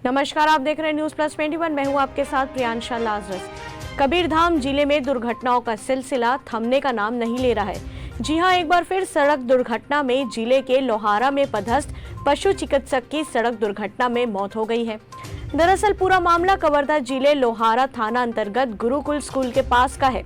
नमस्कार, आप देख रहे हैं न्यूज प्लस 21। मैं हूं आपके साथ प्रियांशा लाजरस। कबीरधाम जिले में दुर्घटनाओं का सिलसिला थमने का नाम नहीं ले रहा है। जी हां, एक बार फिर सड़क दुर्घटना में जिले के लोहारा में पदस्थ पशु चिकित्सक की सड़क दुर्घटना में मौत हो गई है। दरअसल पूरा मामला कवर्धा जिले लोहारा थाना अंतर्गत गुरुकुल स्कूल के पास का है,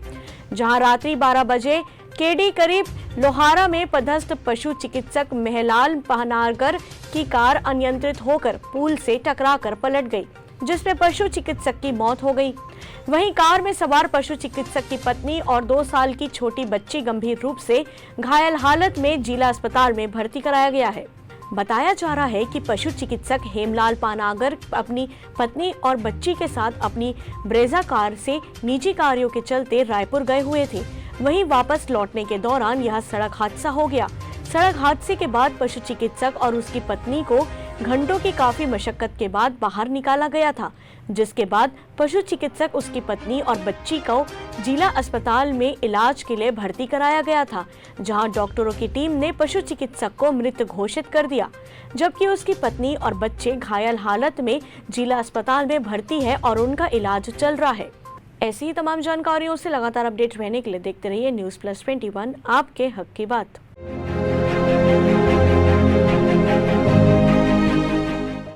जहां रात्रि 12 बजे केडी करीब लोहारा में पदस्थ पशु चिकित्सक मेहलाल पहनारकर की कार अनियंत्रित होकर पुल से टकराकर पलट गई, जिसमें पशु चिकित्सक की मौत हो गई। वहीं कार में सवार पशु चिकित्सक की पत्नी और 2 साल की छोटी बच्ची गंभीर रूप से घायल हालत में जिला अस्पताल में भर्ती कराया गया है। बताया जा रहा है कि पशु चिकित्सक हेमलाल पानागर अपनी पत्नी और बच्ची के साथ अपनी ब्रेजा कार से निजी कार्यों के चलते रायपुर गए हुए थे। वहीं वापस लौटने के दौरान यह सड़क हादसा हो गया। सड़क हादसे के बाद पशु चिकित्सक और उसकी पत्नी को घंटों की काफी मशक्कत के बाद बाहर निकाला गया था, जिसके बाद पशु चिकित्सक, उसकी पत्नी और बच्ची को जिला अस्पताल में इलाज के लिए भर्ती कराया गया था, जहां डॉक्टरों की टीम ने पशु चिकित्सक को मृत घोषित कर दिया, जबकि उसकी पत्नी और बच्चे घायल हालत में जिला अस्पताल में भर्ती है और उनका इलाज चल रहा है। ऐसी ही तमाम जानकारियों से लगातार अपडेट रहने के लिए देखते रहिए न्यूज प्लस 21, आपके हक की बात।